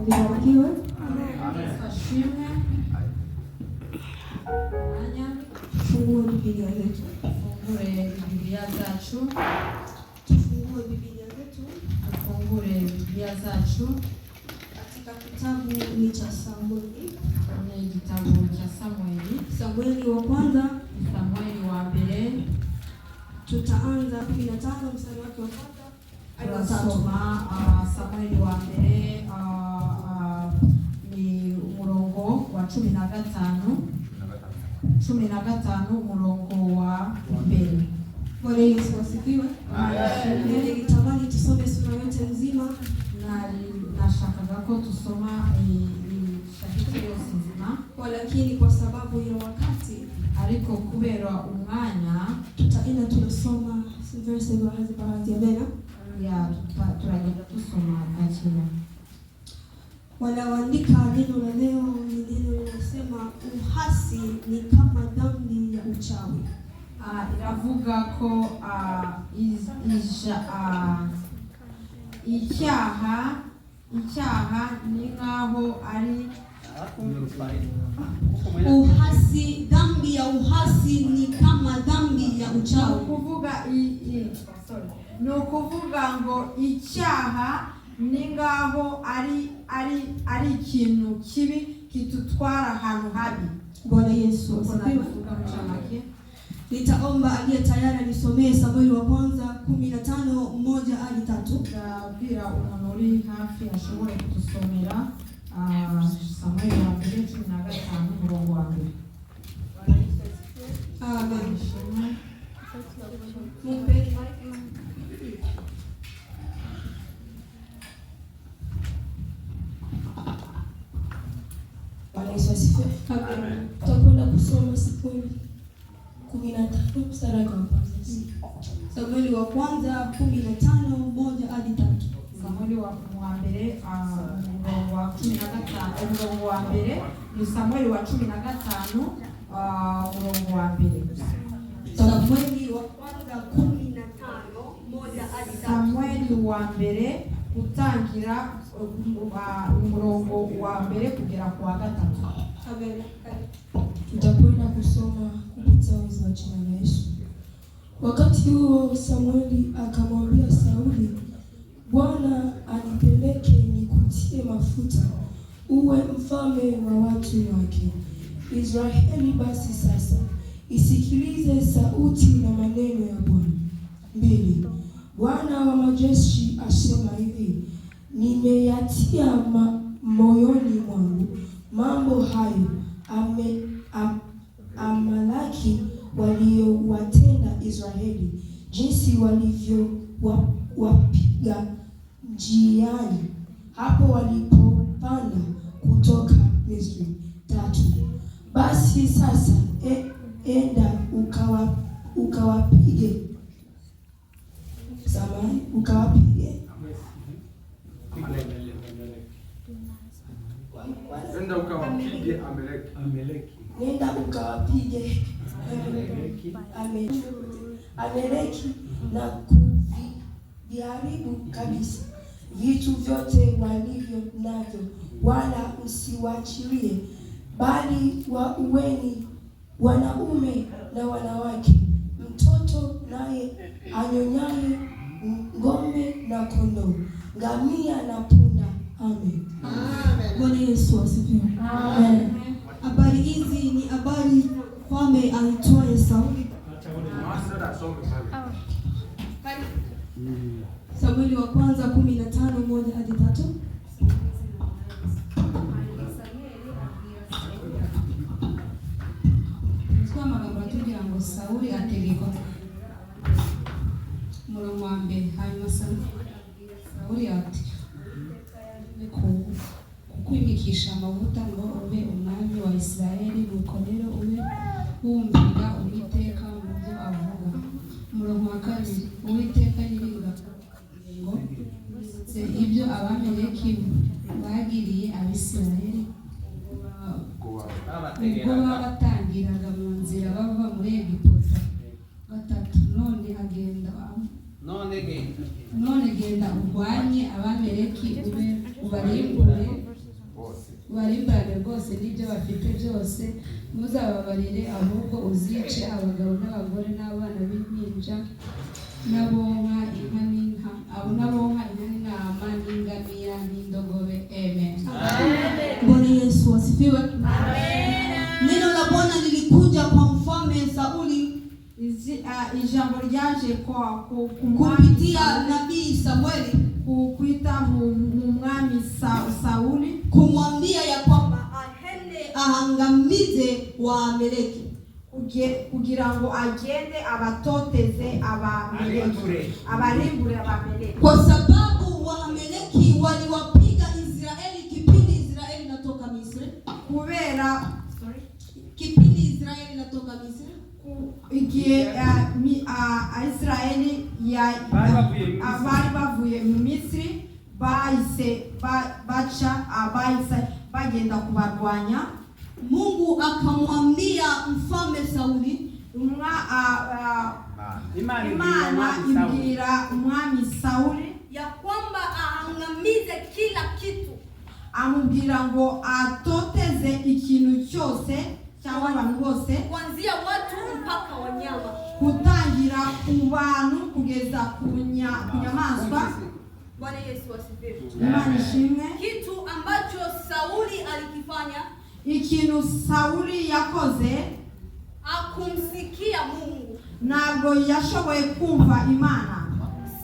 Mbarikiwe. Ashimwe. Tufungue Biblia zetu. Tufungue Biblia zacu. Tufungue Biblia zetu. Tufungue Biblia zacu. Katika kitabu ni cha Samueli. Kwenye kitabu cha Samueli. Samueli wa kwanza. Samueli wa mbele. Tutaanza 15 mstari wake wa kwanza. Tunasoma Samueli wa mbele ni umurongo wa 15 umurongo wa mbele. Bwana Yesu asifiwe. Amen. Nitamani tusome sura yote nzima na nashakaga ko tusoma shakiti yose nzima, lakini kwa sababu ya wakati ariko kubera umwanya tutaenda tunasoma verse baadhi ya bena ya turagenda tusoma akina. Wanaoandika neno la leo ni neno linasema uhasi ni kama dhambi ya uchawi. Iravuga ko icyaha ni nkaho ari uhasi. Dhambi ya uhasi ni kama dhambi ya uchawi. Ni ukuvuga ngo icyaha ni ngaho ari ikintu kibi kitutwara ahantu habi. Bwana Yesu asifiwe. Nitaomba aliye tayari nisomee Samueli wa kwanza 15:1-3. Bila umuntu uri hafi ashobora kutusomera Samueli wa mbere 15 umurongo wa mbere. Amen. Bwana Yesu asifiwe. Tutakwenda kusoma Samueli 15 mstari wa kwanza. Samueli wa kwanza 15:1-3. Samueli wa mbere umurongo wa 15 umurongo wa mbere ni Samueli wa 15 umurongo wa mbere. Samueli wa kwanza 15:1-3. Samueli wa mbere utangira umurongo wa mbere kugera ku wa gatatu. Amen. Tutakwenda kusoma kupitia uwezo wa jina la Yesu. Wakati huo Samueli akamwambia Sauli, Bwana anipeleke nikutie mafuta uwe mfalme wa watu wake Israeli. Basi sasa isikilize sauti na maneno ya Bwana. 2. Bwana wa majeshi asema hivi, nimeyatia moyoni mwangu mambo hayo Amalaki waliowatenda Israeli, jinsi walivyowapiga njiani hapo walipopanda kutoka Misri. 3. Basi sasa enda ukawapige Amaleki na kuviharibu kabisa vitu vyote walivyo navyo, wala usiwachilie, bali waueni wanaume na wanawake, mtoto naye anyonyaye, ng'ombe na kondoo, ngamia na punda. Amen. Bwana Yesu asifiwe. Amen. Habari hizi ni habari mfalme aitwaye Sauli. Samueli wa kwanza 15:1-3. Sauli ategeka umurongo wa mbere. Hanyuma Sauli ati kukwimikisha amavuta ngo ube umwami wa Isirayeli, nuko rero ube wumvira Uwiteka mu byo avuga. Umurongo wa kabiri. Uwiteka yirinda ngo ibyo Abamaleki bagiriye Abisirayeli ubwo babatangiraga mu nzira bava muri Egiputa. 3. None genda urwanye Abamaleki ubarimbure ubarimbane rwose n'ibyo bafite byose, ntuzababarire ahubwo uzice abagabo n'abagore n'abana b'impinja n'abonka inka n'intama n'ingamiya n'indogobe. Amen. Bwana Yesu asifiwe. Neno la Bwana lilikuja kwa mfalme Sauli ijambo ryaje kupitia nabii Samueli kuita mwami Sauli kumwambia ya kwamba ahende ahangamize Waamaleki kugira ngo agende abatoteze abarimbure Abamaleki, kwa sababu Waamaleki waliwapiga Israeli kipindi Israeli natoka Misri. Kipindi Israeli natoka Misri, igihe Israeli abari bavuye mu Misri bahise bagenda kubarwanya. Mungu akamwambia mfalme Sauli, Imana ibwira umwami Sauli ya kwamba ahangamize kila kitu, amubwira ngo atoteze ikintu cyose cyangwa abantu bose, kuanzia watu mpaka wanyama, kutangira ku bantu kugeza ku nyamaswa. Bwana Yesu asifiwe. Imana ishimwe. Kitu ambacho Sauli alikifanya, ikintu Sauli yakoze, akumsikia Mungu, ntabwo yashoboye kumva Imana.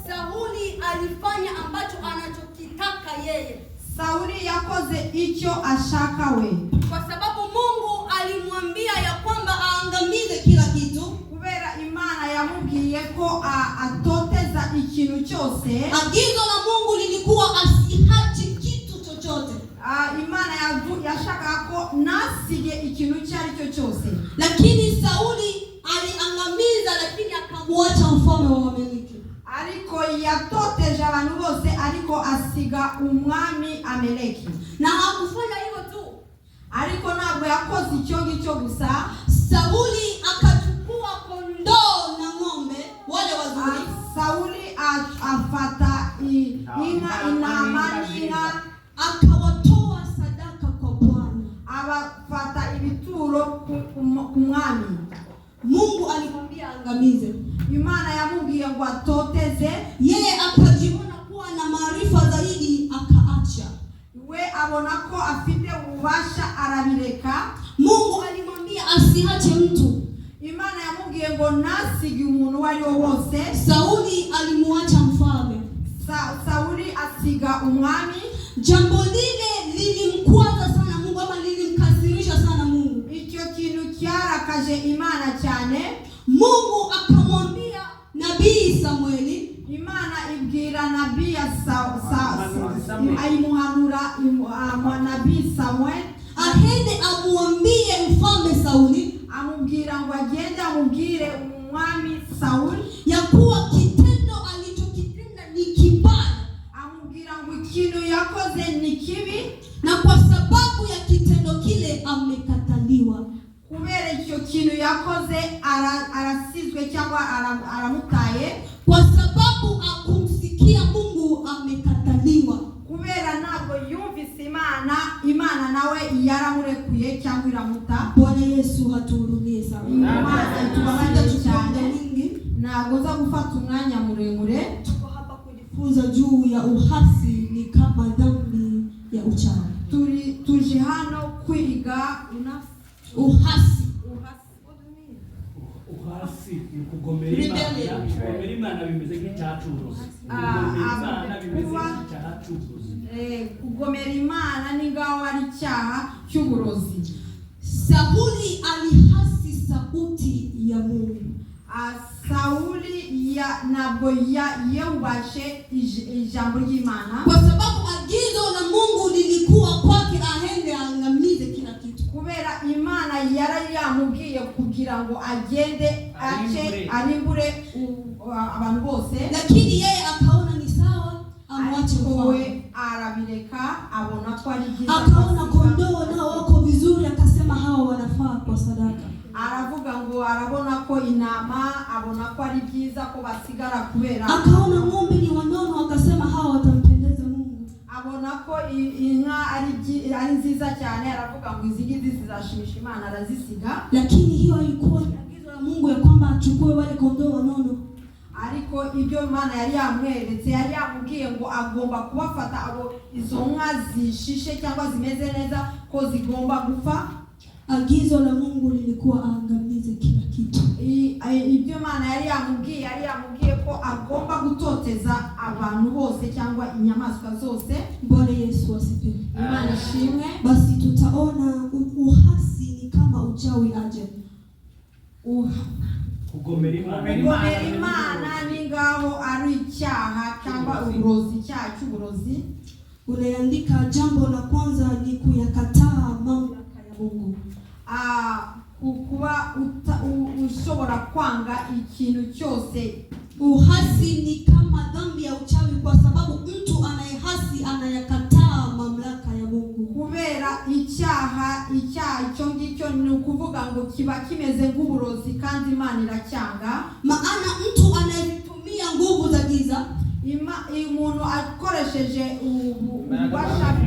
Sauli alifanya ambacho anachokitaka yeye. Sauli yakoze icyo ashaka we, kwa sababu Mungu alimwambia ya kwamba aangamize kila kitu. Kubera Imana yamubwiye ko atoteza ikintu cyose. Agizo la Mungu lilikuwa asihache kitu chochote. Imana yashaka ko nasige ikintu cyari cyo cyose, lakini Sauli aliangamiza, lakini akamwacha mfalme wa Waamaleki. Ariko yatoteje abantu bose, ariko asiga umwami Amaleki. Na hakufanya hivyo tu, ariko ntabwo yakoze icyo ngicyo gusa. Sauli akachukua kondoo na ng'ombe wale wazuri. Sauli afata intama n'inka, akawatoa sadaka kwa Bwana, abafata ibituro ku mwami. Mungu alimwambia angamize, Imana yamubwiye ngo atoteze, yeye akajiona kuwa na maarifa zaidi, akaacha. We abona ko afite ububasha, arabireka. Mungu alimwambia asiache mtu, Imana yamubwiye ngo nasige umuntu wari wose. Sauli alimuacha mfalme, Sauli asiga umwami. Jambo lile lilimkwaza sana Mungu, ama lilimkasirisha sana Mungu. Icyo kintu cyarakaje Imana cyane. Mungu akamwambia nabii Samueli, Imana ibwira nabii ayimuhanura nabii Samuel, ahende amwambie mfalme Sauli, amubwira ngo agende amubwire umwami Sauli ya kuwa kitendo alichokitenda ni kibaya, amubwira ngo ikintu yakoze ni kibi, na kwa sababu ya kitendo kile amekataliwa. Kubera icyo kintu yakoze arasizwe cyangwa aramutaye, kwa sababu akumsikia Mungu amekataliwa. Kubera ntabwo yumvise Imana nawe yaramurekuye cyangwa iramuta. Bwana Yesu hatuhurumie sana. Imana itubabarire cyane, ntabwo za gufata umwanya muremure. Tuko hapa kujifunza juu ya uhasi ni kama dhambi ya uchawi. Tuje hano kwiga uhasi. Uhasi ni kugomera Imana bimeze nk'icyacuro. Kugomera Imana ni ngaho ari icyaha cy'uburozi. Sauli alihasi sauti ya Mungu. Sauli ntabwo yubashe ijambo ry'Imana, kwa sababu agizo la Mungu lilikuwa kwake ahende angamize kila kitu. Kubera Imana yari yamubwiye kugira ngo agende arimbure abantu bose, lakini yeye akaona ni sawa amwache mfalme. Arabireka, abona ko ari byiza, akaona kondoo nao wako vizuri, akasema hawa wanafaa kwa sadaka. Aravuga ngo arabona ko inama, abona ko ari byiza ko basigara kubera. Akaona ng'ombe ni wanono, akasema hawa watampendeza Mungu. Abona abona ko inka ari nziza cyane, aravuga ngo izi ngizi zizashimisha Imana, arazisiga. Lakini hiyo haikuwa agizo la Mungu ya kwamba achukue wale kondoo wanono. Ariko ibyo Imana yari yamweretse, yari yamubwiye ngo agomba kubafata abo izo nka zishishe cyangwa zimeze neza ko zigomba gupfa. Agizo la Mungu lilikuwa aangamize kila kitu. Ibyo Imana yari yamubwiye ko agomba gutoteza abantu bose cyangwa inyamaswa zose. Bwana Yesu asifiwe. Imana ishimwe. Basi tutaona uhasi ni kama uchawi aje. Kugomera Imana ni ngaho ari icyaha cyangwa uburozi, icyaha cy'uburozi. Unaandika jambo la kwanza ni kuyakataa mamlaka ya Mungu. Kuba ushobora kwanga ikintu cyose. Uhasi ni kama dhambi ya uchawi, kwa sababu mtu anayehasi anayakataa mamlaka ya Mungu. Kubera icyaha icyo ngicyo ni ukuvuga ngo kiba kimeze nk'uburozi kandi Imana iracyanga. Maana mtu anayetumia nguvu za giza, umuntu akoresheje ububasha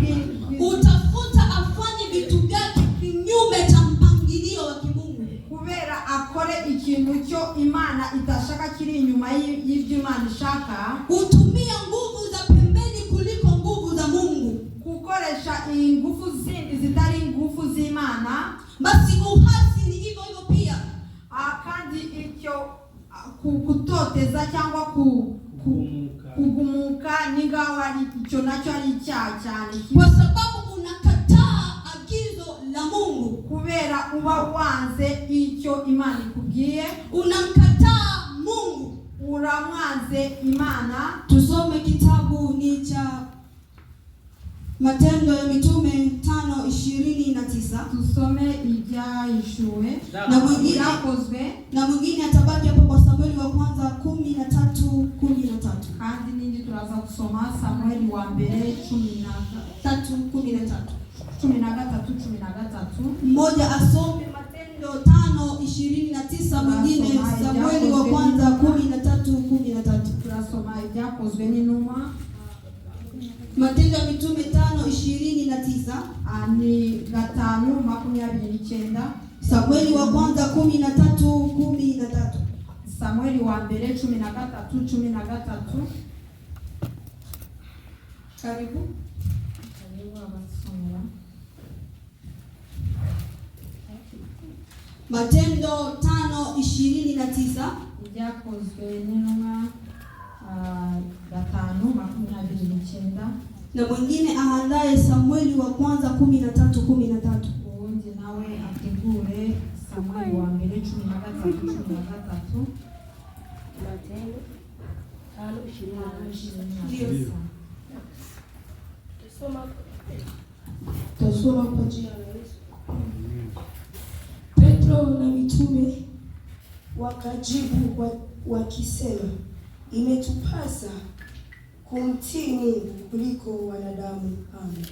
utafuta afanye vitu vyake kinyume cha mpangilio wa kimungu, kubera akore ikintu cyo Imana itashaka kiri inyuma y'ibyo Imana ishaka. Utumia nguvu za pembeni kuliko nguvu za Mungu, kukoresha nguvu zindi zitari nguvu z'Imana. Basi uhasi ni hivyo hivyo pia. Kandi icyo kutoteza cyangwa kugumuka ni ngaho ari icyo nacyo ari icyaha cyane, kwa sababu unakataa agizo la Mungu. Kubera uba wanze icyo Imana ikubwiye, unamkataa Mungu, uramwanze Imana. Tusome kitabu ni cha Matendo ya Mitume 5:29. Tusome Ibyahishuwe na mwingine atabaki hapo kwa Samueli wa kwanza 13:13. Kandi nindi turaza kusoma Samueli wa mbere 13:13. Mmoja asome Matendo 5:29, mwingine Samueli wa kwanza 13:13. Turasoma Ibyakozwe n'Intumwa, Matendo ya Mitume 5:29 ni 5:29. Samueli wa kwanza 13:13. Samueli wa mbere 13:13. Karibu abasomera. Matendo 5:29. Ibyakozwe n'Intumwa 5:29. Na mwingine ahandaye Samueli wa kwanza 13:13. Uwundi nawe ategure Samueli wa mbere 13:13. Matendo 5:29. Tasoma kwa jina la Yesu. Petro na mitume wakajibu wakisema, imetupasa kumtii Mungu kuliko wanadamu. Amen.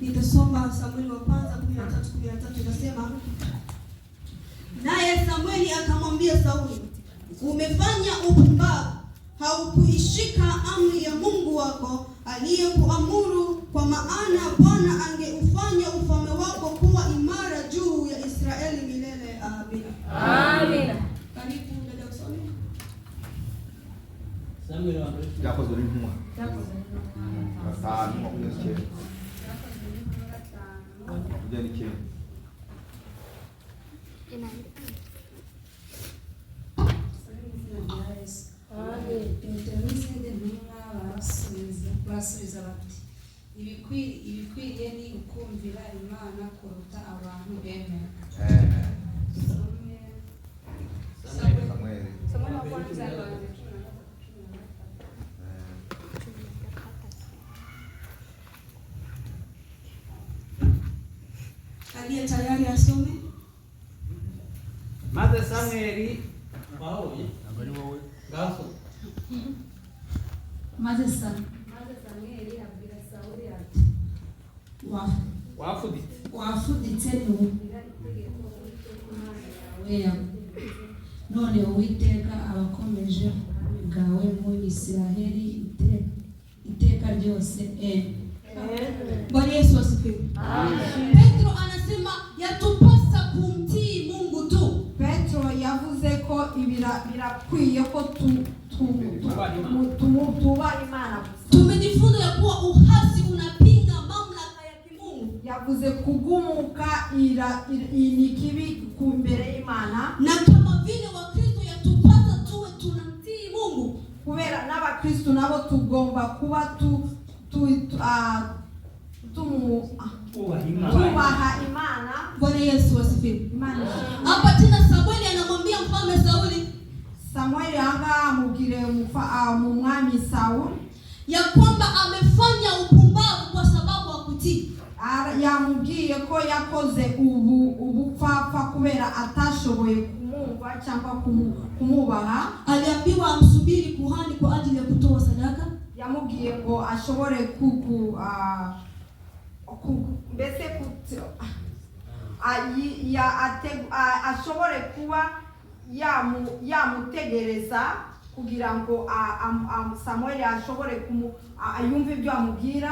Nitasoma Samueli wa kwanza 13:13. Inasema, naye Samueli akamwambia Sauli, umefanya upumbavu, haukuishika amri ya Mungu wako aliyekuamuru, kwa maana Bwana angeufanya ufalme wako kuwa imara juu ya Israeli milele. Amina. Amina. Karibu dada usome. Samueli wa mbere. Byakozwe n'Intumwa 5:29. basubiza bati, ibikwiriye ni ukumvira Imana kuruta abantu bemera. Samueli. Aliye tayari asome. Maze Samueli Wahoye. ngaso Maze Samueli abwira Sawuli ati, wafuditse n'ubwira itegeko Uwiteka none Uwiteka abakomeje ubwami bwawe mu Isiraheli iteka ryose. yose. Bwana Yesu asifiwe. Petro anasema yatupasa kumtii Mungu tu. Petro yavuze ko birakwiye ko tuba Imana gusa. Tumejifunza ya kuwa uhasi unapinga mamlaka ya kimungu. Yavuze kugumuka ni kibi kumbere Imana, Na kama vile Wakristo yatupasa tuwe tunamtii Mungu. Kubera n'abakristo nabo tugomba kuba tubaha Imana. Bwana Yesu asifiwe. Imana. Hapa tena Samueli anamwambia mfalme Sauli, Samueli anga amubwire umwami Saul ya kwamba amefanya upumbavu kwa sababu hakutii. Yamubwiye ko yakoze ubupfapfa kubera atashoboye kumumva cyangwa kumubaha. Aliambiwa amsubiri kuhani kwa ajili ya kutoa sadaka. Yamubwiye ngo ashobore ashobore kuba yamutegereza kugira ngo Samuel ashobore yumve ibyo amubwira,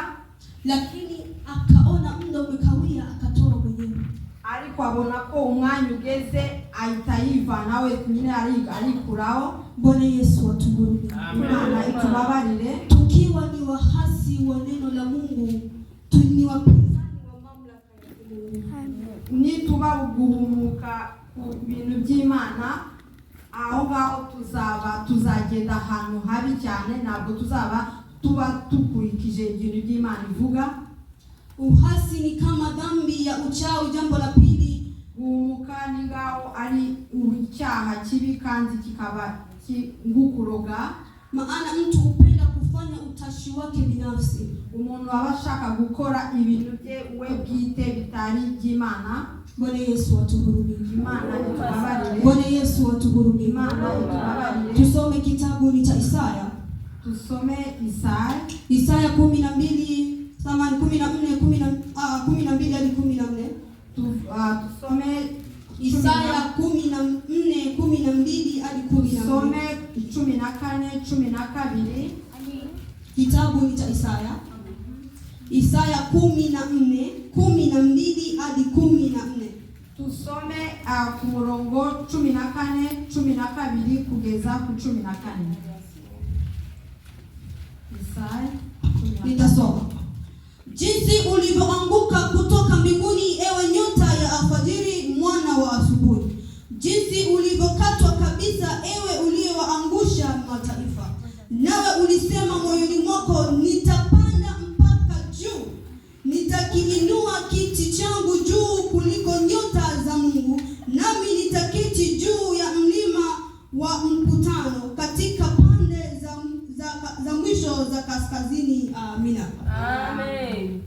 lakini akaona muda umekawia akatoa mwenyewe. Ariko abona ko umwanya ugeze ahita yiva nawe nyine arikuraho. Bwana Yesu atuhurumie. Imana itubabarire. Tukiwa ni wahasi wa neno la Mungu, ni wapinzani wa mamlaka ya Mungu. Nituba guhumuka ku bintu by'Imana, aho ngaho tuzagenda ahantu habi cyane, ntabwo tuba tukurikije ibintu by'Imana ivuga. Uhasi ni kama dhambi ya uchawi. Jambo la pili, guhumuka ni ngaho ari icyaha kibi kandi kikaba ngukuroga. Maana mtu hupenda kufanya utashi wake binafsi. Umuntu abashaka gukora ibintu bye we bwite bitari by'Imana. Bwana Yesu atuhurumie. Imana itubabarire. Bwana Yesu atuhurumie. Imana itubabarire. Tusome kitabu cha Isaya. Tusome Isaya. Isaya 12 samani 12 hadi 14. Tusome Isaya 14:12 hadi 14. Tusome 14:12. Kitabu cha Isaya. Isaya 14:12 hadi 14. Tusome ku murongo 14:12 kugeza ku 14. Isaya. Nitasoma. Jinsi ulivyoanguka kutoka mbinguni, ewe nyota ya alfajiri, mwana wa asubuhi. Jinsi ulivyokatwa kabisa, ewe uliyewaangusha mataifa. Nawe ulisema moyoni mwako, nitapanda mpaka juu, nitakiinua kiti changu juu kuliko nyota za Mungu, nami nitaketi juu ya mlima wa mkutano katika pande za mwisho za kaskazini. Amina. Amen.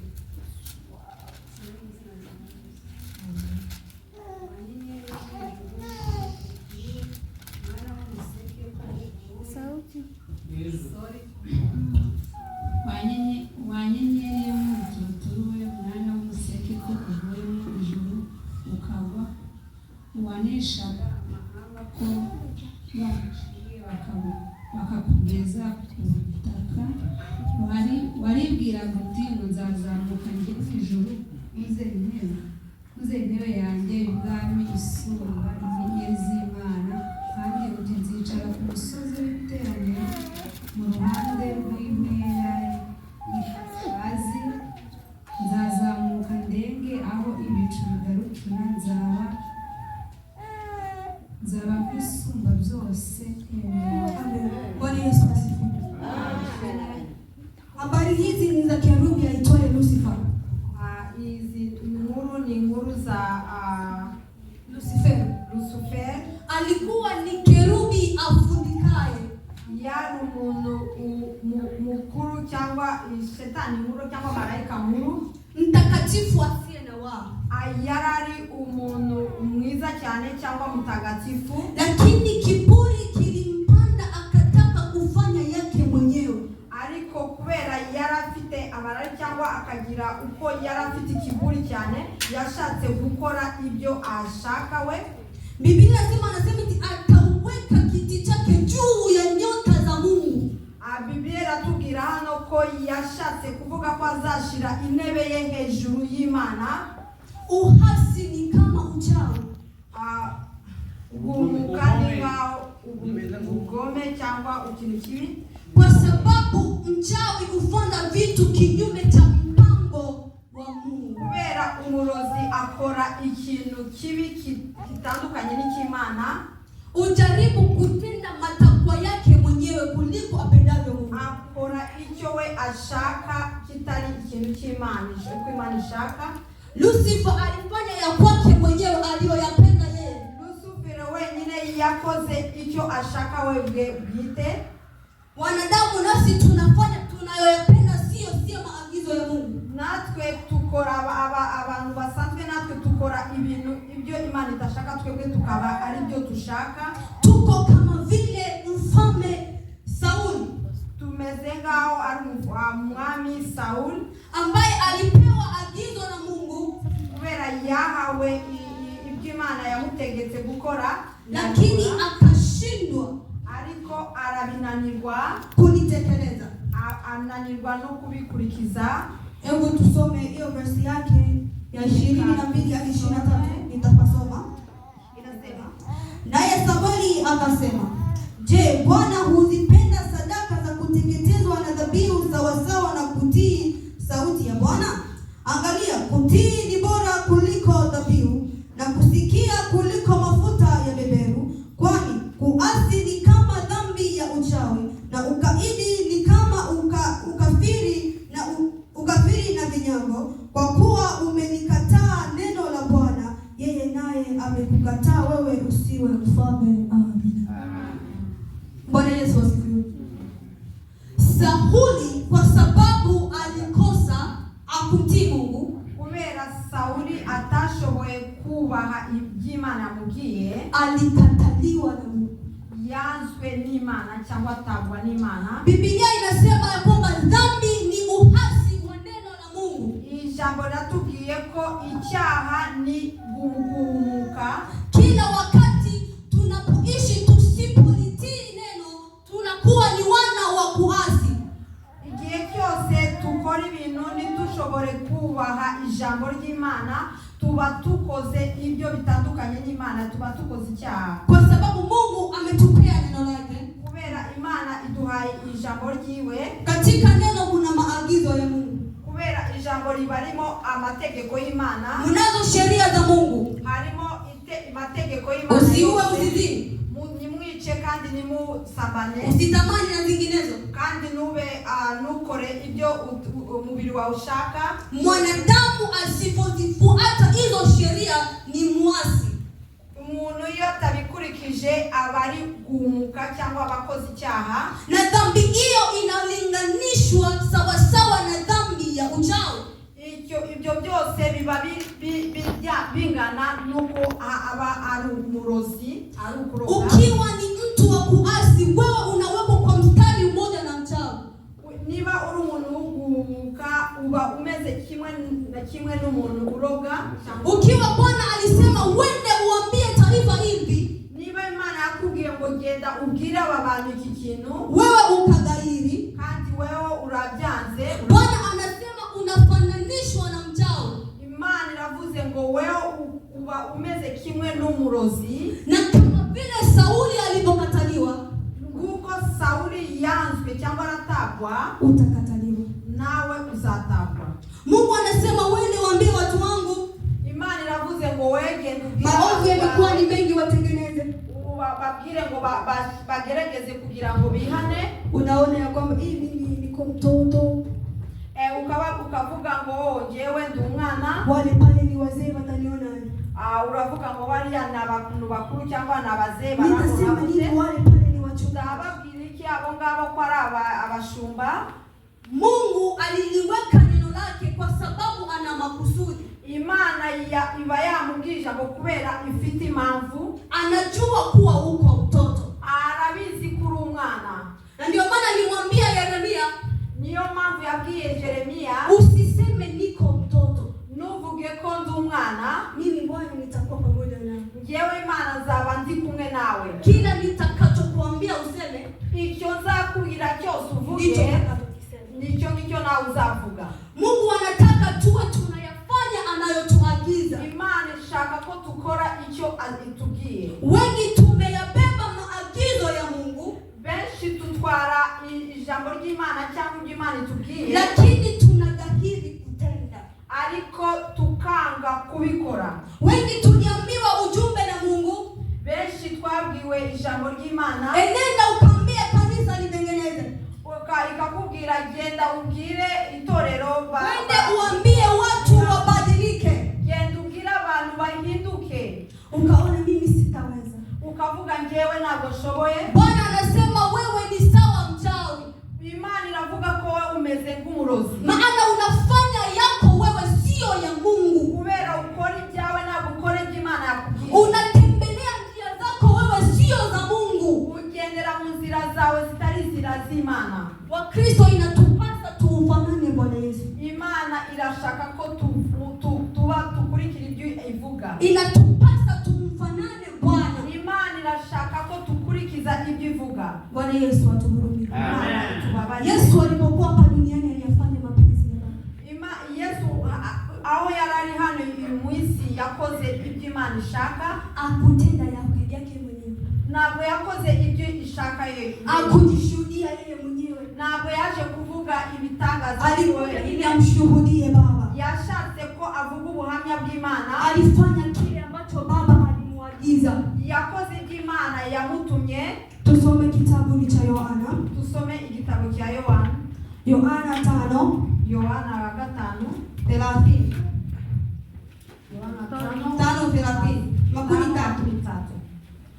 wanyenyeri y'umututuruwe mwana w'umuseke ko uvuye mu ijuru ukagwa uwaneshaga amahanga ko bakakugeza ku butaka. Waribwiraga uti nzazamuka njye ku ijuru muze intebe yanjye y'ubwami isumba inyenyeri z'Imana, kandi uti nzicara ku musozi w'ibiteraniro mu ruhande rw'impera y'Ifurazi, nzazamuka ndenge aho ibicu bigarukira, nzaba kwisumba byose. Bwana Yesu asifiwe. Habari hizi ni za kerubi aitwaye Lucifer. Hizi nkuru ni nkuru za Lucifer. Alikuwa ni kerubi afundikaye. Yari umuntu mukuru cyangwa shetani nkuru cyangwa marayika nkuru, Mtakatifu asiye na waa. Yari umuntu mwiza cyane cyangwa mutagatifu, Lakini kiburi kilimpanda akataka kufanya yake mwenyewe. Ariko kubera yari afite amarari cyangwa akagira uko yari afite ikiburi cyane, yashatse gukora ibyo ashaka we. Biblia anasema atauweka kiti chake juu ya nyota za Mungu. Bibiliya iratubwira hano ko yashatse kuvuga ko azashira intebe ye hejuru y'Imana. Uhasi ni kama uchawi. Ugome cyangwa ikintu kibi, kwa sababu mchawi hufanya vitu kinyume cha mpango wa Mungu. Kubera umurozi akora ikintu kibi kitandukanye n'ikimana, ujaribu kutenda matakwa yake mwenyewe kuliko apendavyo Mungu. Akora icyo we ashaka kitari ikintu cy'Imana, uko Imana ishaka. Lucifer alifanya ya kwake mwenyewe aliyoyapenda yeye. Lucifer wenyine yakoze icyo ashaka we bwite. Wanadamu nasi tunafanya tunayoyapenda, sio maagizo ya Mungu. Natwe tukora abantu basanzwe, natwe tukora ibyo Imana itashaka, twebwe tukaba ari byo tushaka. Tuko kama vile mfalme Sauli, tumeze ngao ari mwami Sauli ambaye alipewa agizo na Mungu kubera yahawe ibyo Imana yamutegetse gukora, lakini akashindwa, ariko arabinanirwa kulitekeleza, ananirwa no kubikurikiza. Hebu tusome hiyo verse yake ya 22 hadi 23. Nitapasoma. Inasema, naye Samueli akasema, je, Bwana huzipenda sadaka za kuteketezwa na dhabihu sawasawa na kutii sauti ya Bwana? Angalia, kutii ni bora kuliko dhabihu, na kusikia kuliko mafuta ya beberu. Kwani kuasi ni kama dhambi ya uchawi, na ukaidi ni kama ukafiri na vinyango. Kwa kuwa umelikataa neno la Bwana, yeye naye amekukataa wewe usiwe mfalme. Amina. Bwana Yesu asifiwe. Sauli kwa sababu alikosa akutii Mungu, kubera Sauli atashoboye kubaha iby'Imana yamubwiye, alikataliwa na Mungu, yanzwe n'Imana cyangwa atagwa n'Imana. Biblia inasema ya kwamba dhambi ni uhasi wa neno la Mungu. Ijambo ratubwiye ko icyaha ni guhumuka. Kila wakati tunapoishi tusipolitii neno, tunakuwa ni wana wa kuasi. Igihe cyose tukora ibintu ntidushobore kubaha ijambo ry'Imana, tuba tukoze ibyo bitandukanye n'Imana, tuba tukoze icyaha. Kwa sababu Mungu ametupea neno lake, kubera Imana iduhaye ijambo ryiwe. katika neno kuna maagizo ya Mungu, kubera ijambo ribarimo amategeko y'Imana, munazo sheria za Mungu. harimo amategeko y'Imana. Usiue, usizini, nimwice kandi nimusambane, usitamani na zinginezo, kandi nukore ibyo umubiri wawe ushaka. Mwanadamu asipozifuata hizo sheria ni muasi. Umuntu iyo atabikurikije aba ari guhumuka cyangwa abakoze icyaha, na dhambi hiyo inalinganishwa sawasawa na dhambi ya uchawi. ibyo byose biba bingana nuko aba ari umurozi, ari ukuroga. Ukiwa ni mtu wa kuasi, wewe unawekwa kwa mstari mmoja na mchawi. Niba uri umuntu w'uguhumuka, uba umeze kimwe n'umuntu uroga. Ukiwa Bwana alisema uende uambie taifa hivi, niba Imana yakubwiye ngo genda ubwire aba bantu iki kintu, wewe ukagairi, kandi wewe urabyanze, Bwana anasema unafananishwa na mchawi. Imana iravuze ngo wewe uba umeze kimwe n'umurozi. Na kama vile Sauli alipokataliwa, nguko Sauli yanzwe cyangwa aratagwa, utakataliwa, nawe uzatagwa. Mungu anasema uende uambie watu wangu, Imana iravuze ngo wege maovu yamekuwa ni mengi, watengeneze, babwire ngo bagerageze kugira ngo bihane. Unaona ya kwamba hivi niko mtoto, ukavuga ngo njewe ndi umwana, wale pale ni wazee wataniona. Uravuga ngo bariya ni abantu bakuru cyangwa ni abazee Nitasema nini wale pale ni wachunga? Ndababwira iki abo ngabo ko ari abashumba? Mungu aliliweka neno lake kwa sababu ana makusudi. Imana iba yamubwije ngo kubera ifite impamvu. Anajua kuwa uko mtoto, arabizi kuri umwana, na ndio maana alimwambia Yeremia, niyo mpamvu yabwiye Yeremia, usiseme niko mtoto, nuvuge ko ndi umwana, mimi Bwana nitakuwa pamoja nawe. Njewe Imana nzaba ndi kumwe nawe. Kila nitakachokuambia useme, icyo nzakubwira cyose uvuge nicyo ngicyo nawe uzavuga. Mungu anataka tuwe tunayafanya anayotuagiza. Imana ishaka ko tukora icyo atubwiye. Wengi tumeyabeba maagizo ya Mungu, benshi tutwara ijambo ry'Imana cyangwa ibyo Imana itubwiye, lakini tunadhahiri kutenda, ariko tukanga kubikora. Wengi tuliambiwa ujumbe na Mungu, benshi twabwiwe ijambo ry'Imana, enenda ukaambie kanisa litengeneze, ikakubwira genda ubwire itorero, wende uambie watu wabadilike, genda ubwire abantu bahinduke. Ukaona mimi sitaweza, ukavuga ngewe ntabwo nshoboye. Bwana anasema wewe ni sawa mchawi. Imana iravuga ko wewe umeze nk'umurozi, maana unafanya yako wewe sio ya Mungu, kubera ukora ibyawe ntabwo ukora ibyo Imana yakubwiye. Unatembelea njia zako wewe sio za Mungu, ugendera mu nzira zawe zitari nzira z'Imana. Wakristo inatupasa tuufanane Bwana Yesu. Imana irashaka ko tuba tukurikira ibyo ivuga. Inatupasa tumfanane Bwana. Imana irashaka ko tukurikiza ibyo ivuga. Bwana Yesu atuhurumie. Amen. Yesu alipokuwa hapa duniani aliyafanya mapenzi ya Baba. Yesu aho yarari hano mu isi yakoze ibyo Imana ishaka, akutenda yake mwenyewe. Ntabwo yakoze ibyo ishaka yeye, akujishuhudia yeye mwenyewe. Ntabwo yaje kuvuga ibitangaza, alikuja ili amshuhudie Baba. Yashatse ko avuga ubuhamya bw'Imana, alifanya kile ambacho Baba alimuagiza. Yakoze ibyo Imana yamutumye. Tusome kitabu cha Yohana. Tusome igitabo cya Yohana. Yohana 5. Yohana 5:30. Yohana 5:30. Makuni 3.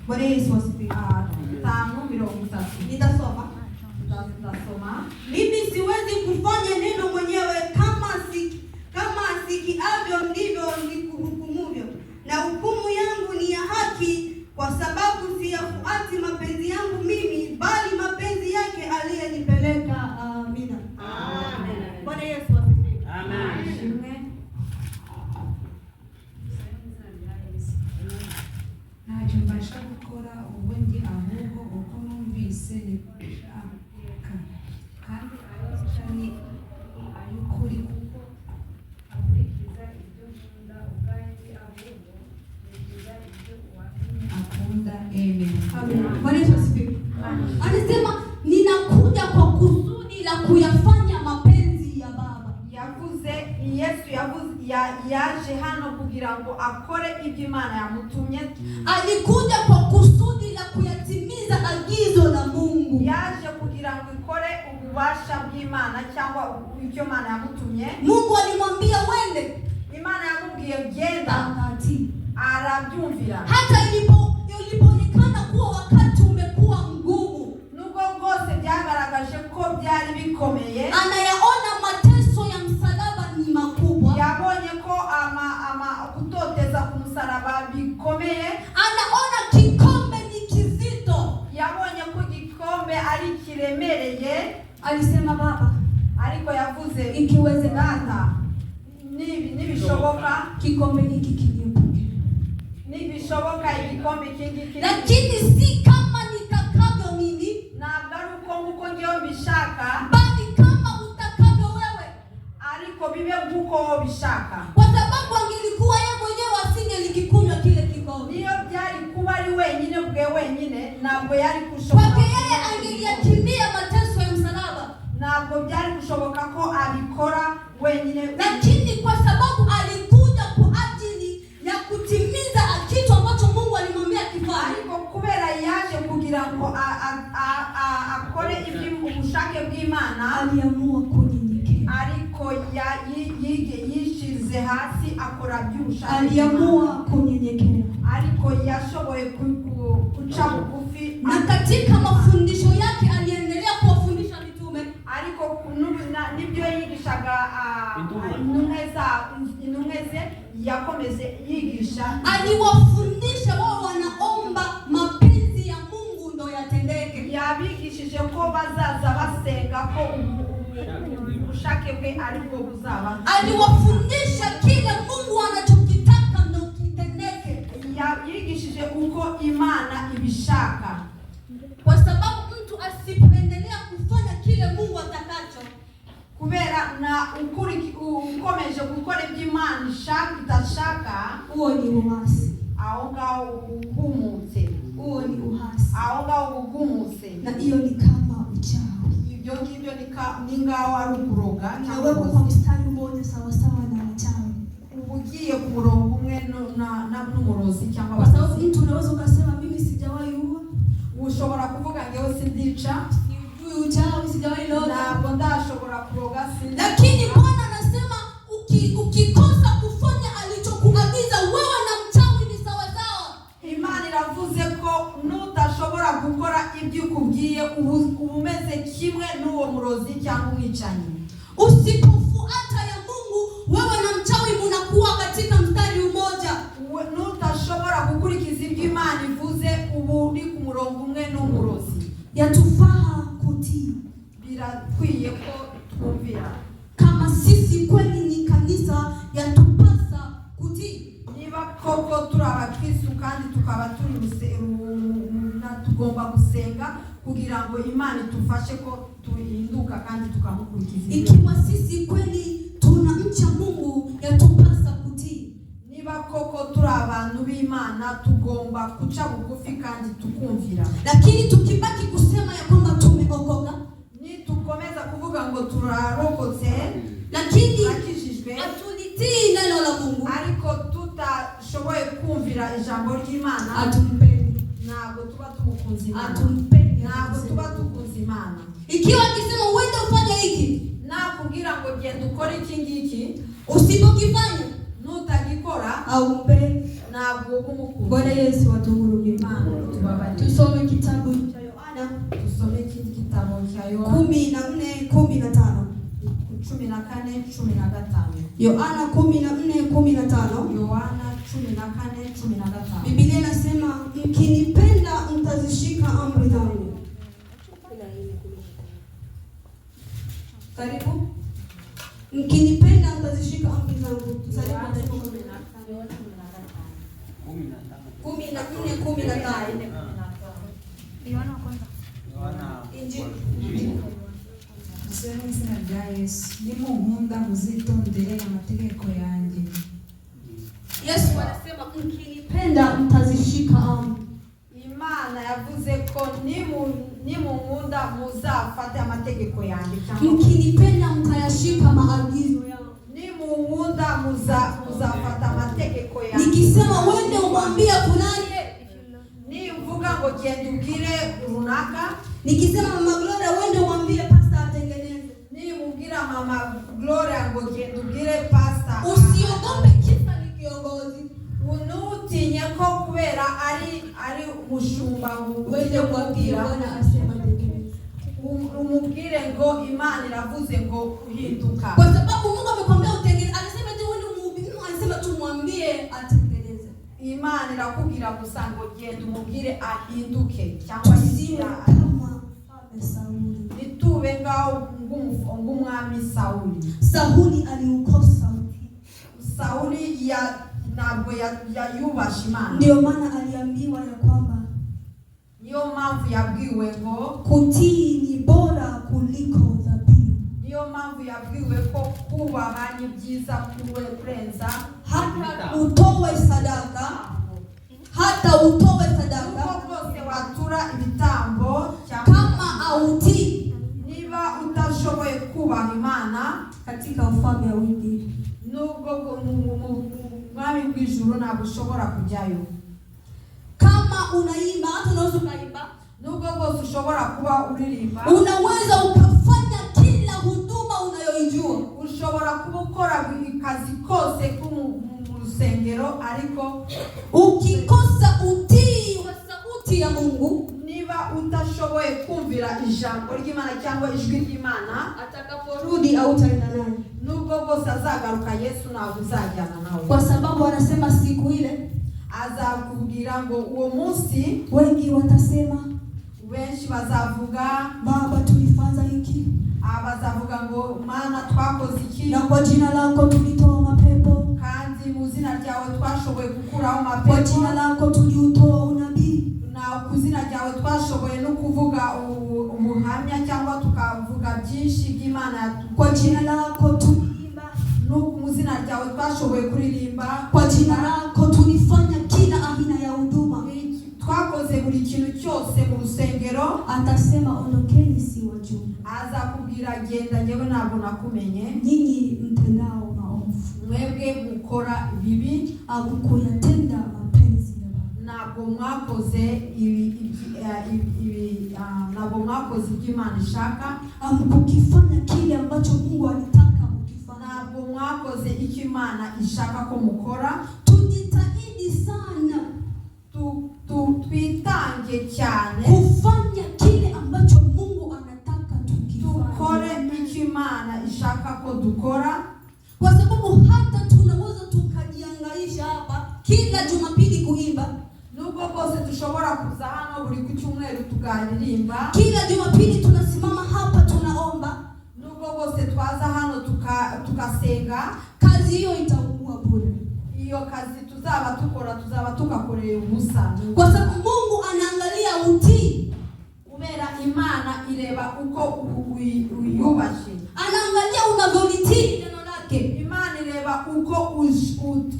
Bwana Yesu asifiwe. 5:30. Nitasoma. Mimi siwezi kufanya neno mwenyewe, kama sikiavyo ndivyo nikuhukumuvyo, na hukumu yangu ni ya haki, kwa sababu siyafuati mapenzi yangu mimi, bali mapenzi yake aliyenipeleka. Amina. Amen. Bwana Yesu asifiwe. Amen. ntacyo mbasha gukora ubundi ahubwo uko numvise nikushaka, kandi ayica ni ay'ukuri kuko akurikiza ibyo nkunda ubwanjye, ahubwo nikiza ibyo uwatumye akunda. Amen. Bwana Yesu asifiwe. Anasema ninakuja kwa kusudi la kuyafanya mapenzi ya Baba. Yesu yaje hano kugira ngo akore ibyo Imana yamutumye. Alikuja kwa kusudi la kuyatimiza agizo la Mungu. Yaje kugira ngo ikore ububasha bw'Imana cyangwa ibyo Imana yamutumye. Mungu alimwambia wende, Imana yamubwiye genda, arabyumvira. Hata ilipoonekana kuwa wakati umekuwa mgumu, nubwo bwose byagaragaje ko byari bikomeye, anayaona mateso ya msalaba ni makubwa, yabonye ko kutoteza ku musaraba bikomeye, anaona kikombe ni kizito, yabonye ko gikombe ari kiremereye. Alisema Baba, ariko yavuze ikiwezekana nibishoboka kikombe hiki kiniepuke, nibishoboka igikombe kingi, lakini si kama nitakavyo mimi, ntabwo ari uko nguko ngewe mbishaka, bali kama utakavyo wewe, ariko bibe nguko bishaka. Kwa sababu angelikuwa yeye mwenyewe asingelikikunywa kile kikombe, niyo byari kuba ari wenyine bwe wenyine, ntabwo yari kushoboka. Kwa yeye angeliyakimbia mateso ya msalaba, ntabwo byari kushoboka ko abikora wenyine, lakini kwa sababu alikuja kwa ajili ya kutimiza kitu ambacho Mungu alimwambia kifanye. Ariko kubera yaje kugira ngo akore ubushake bw'Imana, aliamua kunyenyekea. Ariko yishize hasi akora by'ubushake. Aliamua kunyenyekea. Ariko yashoboye kuca bugufi, na katika mafundisho yake aliendelea kuwafundisha mitume. Ariko nibyo yigishaga intumwa ze, yakomeze yigisha, aliwafundisha wao wanaomba mapenzi ya Mungu ndo yatendeke. Yabigishije ko bazaza basenga ko ubushake bwe aribwo buzaba. Aliwafundisha kile Mungu anachokitaka ndo kitendeke. Yabigishije Imana ibishaka, kwa sababu mtu asipoendelea kufanya kile kile Mungu atakacho. kubera na ukomeje gukora iby'Imana ishaka itashaka, Huo ni uasi. aho ngaho ugumutse, Huo ni uhasi. aho ngaho ugumutse, Na hiyo ni kama uchawi. ibyo ngibyo ni ngaho ari ukuroga, Unawekwa kwa mstari mmoja sawa sawa na wachawi. ugiye ku murongo umwe n'umurozi cyangwa Kwa sababu mtu unaweza ukasema mimi sijawahi ua, ushobora kuvuga ngewe sindica, sijui uchawi, sijawahi loga. ntabwo ndashobora kuroga, Lakini Bwana anasema ukikosa kufanya alichokuagiza wewe na mchawi ni sawa sawa. Imana iravuze ko nutashobora gukora ibyo ukubwiye uba umeze kimwe n'uwo murozi cyangwa umwicanyi. Usipofuata ya Mungu wewe na mchawi mnakuwa katika mstari mmoja. Nutashobora gukurikiza ibyo Imana ivuze ubu uri ku murongo umwe n'umurozi. Yatufaa kutii. Birakwiye ko twumvira. Kama sisi kweli ni kanisa yatupasa kutii. Niba koko turi abakristo kandi tukaba turi tugomba gusenga kugira ngo Imana itufashe ko tuhinduka kandi tukamukurikiza. Ikiwa sisi kweli tunamcha Mungu yatupasa kutii. Niba koko turi abantu b'Imana tugomba kuca bugufi kandi tukumvira. Lakini tukibaki kusema ya kwamba tumeokoka, ni tukomeza kuvuga ngo turarokotse, lakini akijijwe hatulitii neno la Mungu, ariko tutashoboye kumvira ijambo ry'Imana, hatumpendi. ntabwo tuba tumukunze Imana, Hatumpendi. ntabwo tuba tukunze Imana. Ikiwa akisema uende ufanye hiki, nakubwira ngo genda ukore iki ngiki, usipokifanya nutagikora au mpendi, ntabwo umukunze. Bwana Yesu atuhurumie. Imana tubabarire. Tusome kitabu cha Yohana Tusome ikindi gitabo cya Yohana 14:15. 14:15. Yohana 14:15. Yohana 14:15. Biblia inasema mkinipenda mtazishika amri zangu. Karibu. Mkinipenda mtazishika amri zangu. Tusalimu Yohana kwa 14:15. Injili. Museme izina rya Yesu. Nimunkunda muzitondere amategeko yanjye. Yesu anasema mkinipenda mtazishika amri. Imana yavuze ko nimunkunda muzafata amategeko yanjye, cyangwa Mkinipenda mtayashika maagizo yangu. nimunkunda muzafata amategeko yanjye. Nikisema wende umwambie fulani, nimvuga ngo genda ubwire runaka, nikisema Mama Gloria wende umwambie pastor atengeneze, nimubwira Mama Gloria ngo genda ubwire pastor, usiogope kisa ni kiongozi. unutinye ko kubera ari umushumba Wende umwambie Bwana asema tengeneze. umubwire ngo Imana iravuze ngo uhinduka, Kwa sababu Mungu amekwambia utengeneze. Anasema tu wende umhubiri, anasema tu mwambie atengeneze. Imana irakubwira gusa ngo genda umubwire ahinduke, cyangwa Tusiwe kama Mfalme Sauli. nitube ngaho ng'umwami Sauli. Sauli aliukosa utii. Sauli ntabwo yayubasha Imana, Ndio maana aliambiwa ya kwamba niyo mpamvu yabwiwe ngo kutii ni bora kuliko dhabihu. niyo mpamvu yabwiwe ko kubaha ni byiza kurenza Hata utowe sadaka, hata utowe sadaka uko bwose watura ibitambo, kama autii niba utashoboye kubaha Imana katika ufalme wa mbinguni. nubwo mwami bw'ijuru ntabwo ushobora kujyayo. Kama unaimba, hata unaweza ukaimba, Nubwo bwose ushobora kuba uririmba, unaweza ukafanya kila huduma unayoijua, ushobora kuba ukora akazi kose mu rusengero, ariko ukikosa utii wa sauti ya Mungu, niba utashoboye kumvira ijambo ry'Imana cyangwa ijwi ry'Imana, atakaporudi hautaenda naye. nubwo bwose azagaruka Yesu ntabwo uzajyana nawe, Kwa sababu anasema siku ile azakubwira ngo uwo munsi wengi watasema, benshi bazavuga Baba tulifanya hiki, bazavuga ngo Mana twakoze iki, na kwa jina lako tulitoa mapepo, kandi mu zina ryawe twashoboye gukuraho kwa amapepo, jina lako tuliutoa unabii, na ku zina ryawe twashoboye no kuvuga ubuhamya cyangwa tukavuga twashoboye kuririmba, kwa jina lako tulifanya kila aina ya huduma. twakoze buri kintu cyose mu rusengero. Atasema ondokeni, si wajua. Aza kubwira genda, njyewe ntabwo nakumenye. Nyinyi mtendao maovu, Mwebwe mukora ibibi, hamkuyatenda mapenzi ya Baba. ntabwo mwakoze ntabwo mwakoze ibyo Imana ishaka. Hamkukifanya kile ambacho Mungu alitaka mkifanye. Ntabwo mwakoze icyo Imana ishaka ko mukora. Tujitahidi sana twitange cyane kufanya kile ambacho Mungu anataka tukore tukifanye. icyo Imana ishaka ko dukora, Kwa sababu hata tunaweza tukajiangaisha hapa kila Jumapili kuimba, nubwo bwose dushobora kuza hano buri ku cyumweru tukaririmba, kila Jumapili tunasimama hapa tunaomba, nubwo bwose twaza hano tukasenga, kazi hiyo itakuwa bure. iyo kazi tuzaba tugakoreye ubusa. Kwa sababu Mungu anaangalia utii. Kubera Imana ireba uko uyubashe, Anaangalia unavyolitii neno lake. Imana ireba uko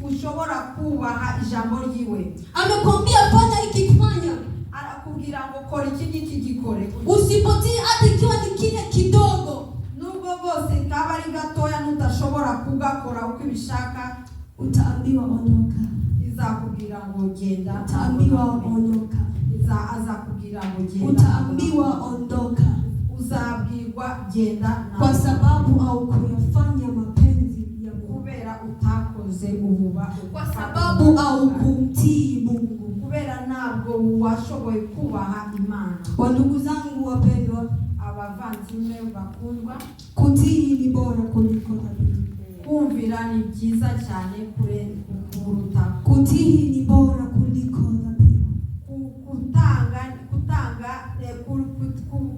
ushobora kubaha ijambo ryiwe. Amekwambia fanya hiki, fanya. Arakubwira ngo kora iki giki gikore. Usipotii hata ikiwa ni kile kidogo, Nubwo bwose kaba ari gatoya nutashobora kugakora uko ibishaka, utaambiwa ondoka. izakubwira ngo genda. Utaambiwa ondoka. Azakubwira ngo genda. Utaambiwa ondoka. Uzabwirwa genda, Kwa sababu au kuyafanya mapenzi ya Mungu. kubera utakoze ububa. Kwa sababu au kumtii Mungu. Kubera ntabwo washoboye kubaha Imana. Kwa ndugu zangu wapendwa, Abavandimwe bakundwa, kutii ni bora kuliko dhabihu. kumvira ni byiza cyane kuruta. Kutii ni bora kuliko dhabihu.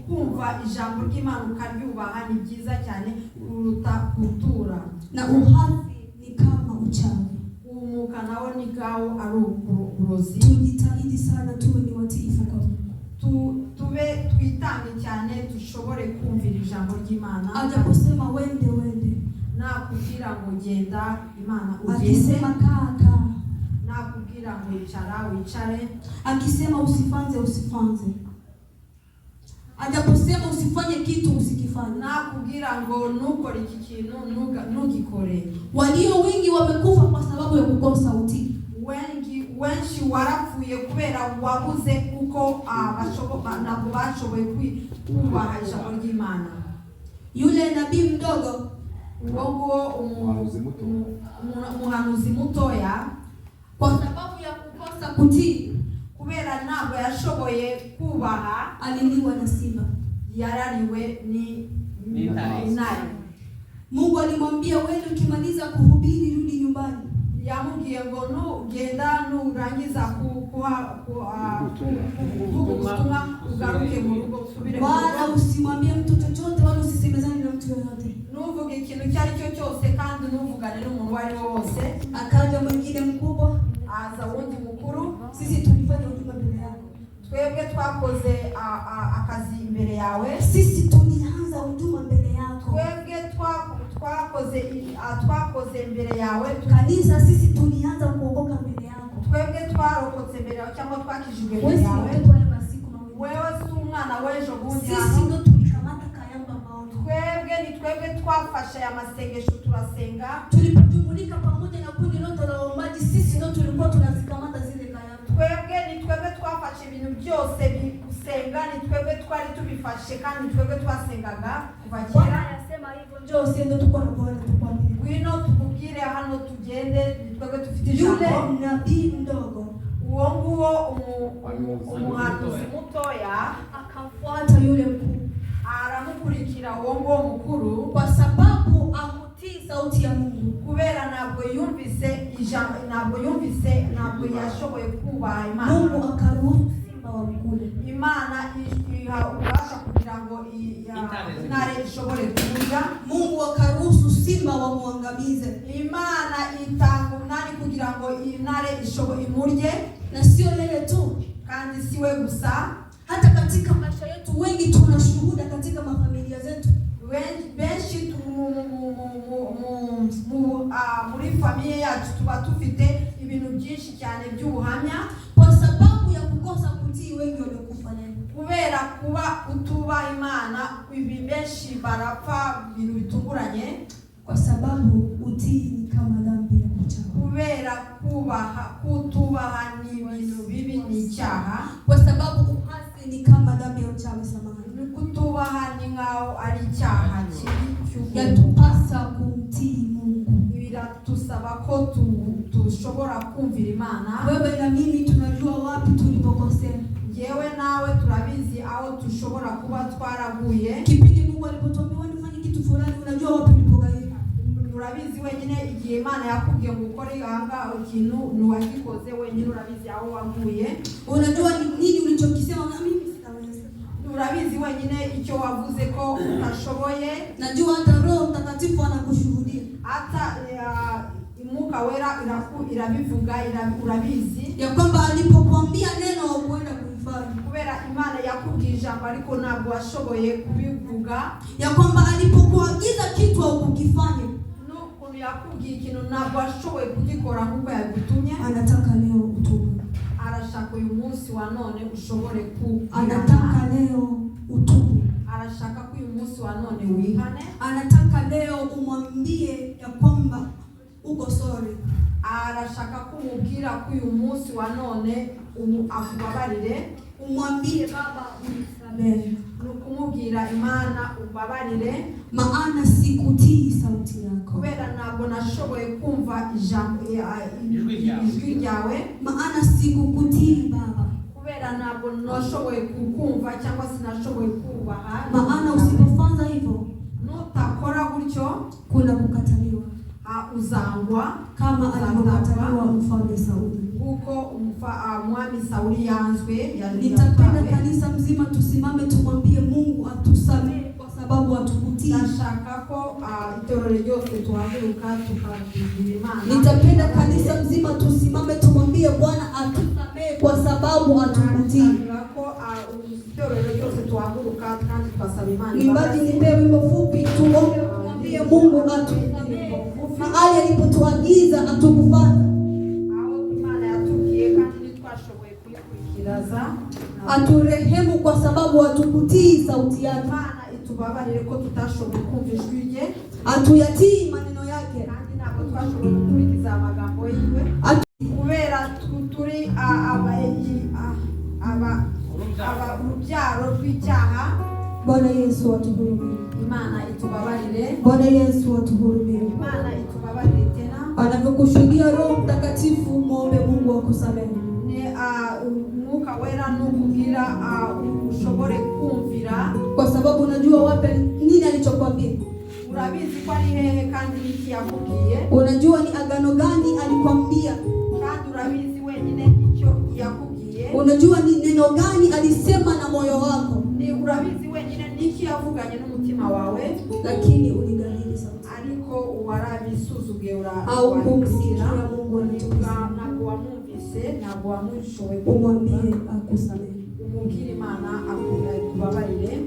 Kumva ijambo ry'Imana ukaryubaha ni byiza cyane kuruta gutura. Na uhasi ni kama uchawi. Umuka nawo ni gawo ari uburozi. Tujitahidi sana tuwe ni watiifu kwa Mungu. Tube twitange cyane dushobore kumvira ijambo ry'Imana. Ajaposema wende wende, nakubwira ngo genda, Imana ugende. akisema kaa kaa, nakubwira ngo icara wicare, akisema usifanze usifanze, ajaposema usifanye kitu usikifanye. nakubwira ngo nukore iki kintu ntugikore. Walio wengi wamekufa kwa sababu ya kukosa utii. Wenshi warapfuye kubera wabuze uko ntabwo bashoboye kubaha ijambo ry'Imana. Yule nabii mdogo, uwo umuhanuzi mutoya, kwa sababu ya kukosa kutii, kubera ntabwo yashoboye kubaha, aliliwa na simba. yarariwe ni intare. Mungu alimwambia wewe ukimaliza kuhubiri rudi nyumbani. Yamubwiye ngo nugenda nurangiza kuvuga ubutumwa ugaruke mu rugo usubire mu rugo. Wala usimwambie mtu chochote, wala usisemezane na mtu yoyote. Nuvuga ikintu icyo ari cyo cyose kandi nuvugane n'umuntu uwo ari we wose. Akaja mwingine mkubwa, aza wundi mukuru, sisi tulifanya huduma mbele yako. twebwe twakoze akazi imbere yawe. Sisi tulianza huduma mbele yako. Twebwe twakoze mbere yawe. Kanisa sisi tulianza kuokoka mbele yako. Twebwe twarokotse mbere yawe cyangwa twakijijwe mbere yawe. Wewe si umwana w'ejo bundi hano. Sisi ndo tulikamata kayamba maono. Twebwe twafashe aya masengesho turasenga. Tulipojumulika pamoja na kundi lote la waombaji, sisi ndo tulikuwa tunazikamata zile kayamba. Twebwe twafashe ibintu byose gusenga, ni twebwe twari tubifashe kandi twebwe twasengaga kuva kera. Anasema hivyo, njoo usiende tuko na Bwana tukwambie. Wino tukubwire hano tugende, ni twebwe dufite ijambo. Yule nabii mdogo, uwo nguwo umuhanuzi mutoya akamfuata yule mkuu, aramukurikira uwo nguwo mukuru, kwa sababu akutii sauti ya Mungu. kubera ntabwo yumvise ijambo, ntabwo yashoboye kubaha Imana. Mungu akaruhusu simba wamkule. Imana iha ubasha kugira ngo intare ishobore kurya. Mungu akaruhusu simba wamuangamize. Imana itanga umunani kugira ngo intare ishobore imurye. Na sio yeye tu, kandi siwe gusa, hata katika maisha yetu wengi tunashuhuda katika mafamilia zetu. benshi muri famiye yacu tuba tufite ibintu byinshi cyane by'ubuhamya kwa sababu ya kukosa kutii. Wengi wamekufa leo kubera kuba utubaha Imana. Ibi benshi barapfa ibintu bitunguranye kwa sababu utii ni kama dhambi ya kuchawa. kubera kutubaha ni ibintu bibi, ni icyaha. Kwa sababu uhasi ni kama dhambi ya uchawi. Samahani, kutubaha ni ngao ari icyaha kibi. yatupasa kumtii Mungu. Biratusaba ko tushobora kumvira Imana. Wewe na mimi tunajua wapi tulipokosea. Yewe nawe turabizi aho tushobora kuba twaraguye. Kipindi Mungu alipotuambia nifanye kitu fulani, unajua wapi ulipogaiwa. Urabizi wenyine igihe Imana yakubwiye ngo ukore anga ikintu nuwagikoze wenyine, urabizi aho waguye. Unajua nini ulichokisema na mimi sitaweza. Urabizi wenyine icyo wavuze ko utashoboye. Najua hata Roho Mtakatifu anakushuhudia. Hata Mwuka Wera irabivuga, urabizi ya kwamba alipokuambia neno ukwenda kulifanya. Kubera Imana yakubwiye ijambo ariko ntabwo washoboye kubivuga. Ya kwamba alipokuagiza kitu ukukifanya. Nuko yakubwiye ikintu ntabwo washoboye kugikora nkuko yagutumye. Anataka leo utubu. Arashaka uyu munsi wa none ushobore Anataka leo utubu. Arashaka ko uyu munsi wa none wihane. Anataka leo umwambie ya kwamba uko sorry. Arashaka kumubwira ko uyu munsi wa none akubabarire. Umwambie Baba unisamehe. Nukumubwira Imana ubabarire, maana sikutii sauti yako. Kubera ntabwo nashoboye kumva ijwi ryawe. Maana sikukutii Baba. Kubera ntabwo nashoboye kukumva cyangwa sinashoboye kubaha. Maana usipofanya hivyo, nutakora gutyo, kuna kukataliwa. Uzangwa kama alivyokataliwa mfalme Sauli. Huko mwami Sauli yanzwe. Nitapenda kanisa mzima tusimame tumwambie Mungu atusamehe kwa sababu hatukutii. Nashaka ko itorero ryose tuhaguruka tukabwira Imana. Nitapenda kanisa mzima tusimame tumwambie Bwana atusamehe kwa sababu hatukutii. Itorero ryose tuhaguruka kandi twasaba Imana. Nimbaji nipe wimbo fupi tuombe tumwambie Mungu atusamehe. Mahali alipotuagiza atukufanya. Imana yatubwiye kandi twashoboye kuyikurikiraza. Aturehemu kwa sababu hatukutii sauti yake. Imana itubabarire ko tutashoboye kumva ijwi rye. Atuyatii maneno yake. Kandi ntabwo twashoboye gukurikiza amagambo yiwe. Kubera turi urubyaro rw'icyaha. Bwana Yesu atuhurumie. Imana itubabarire. Bwana Yesu atuhurumie. Imana itubabarire tena. Anapokushuhudia Roho Mtakatifu muombe Mungu akusamehe. Mwuka Wera nukubwira ushobore kumvira. Kwa sababu unajua wapi nini alichokuambia. Urabizi kwa ni hehe kandi niki yakubwiye. Unajua ni agano gani alikwambia. Kandi urabizi wenyine icyo yakubwiye. Unajua ni neno gani alisema na moyo wako. Ni urabizi wenyine niki yavuganye n'umutima wawe. Lakini uligahiri sauti. Ariko warabisuzuge au kumsikia Mungu anatukuza. Ntabwo wamwumvise, ntabwo wamushoboye kumwambie akusamehe. Umubwire Imana akubabarire.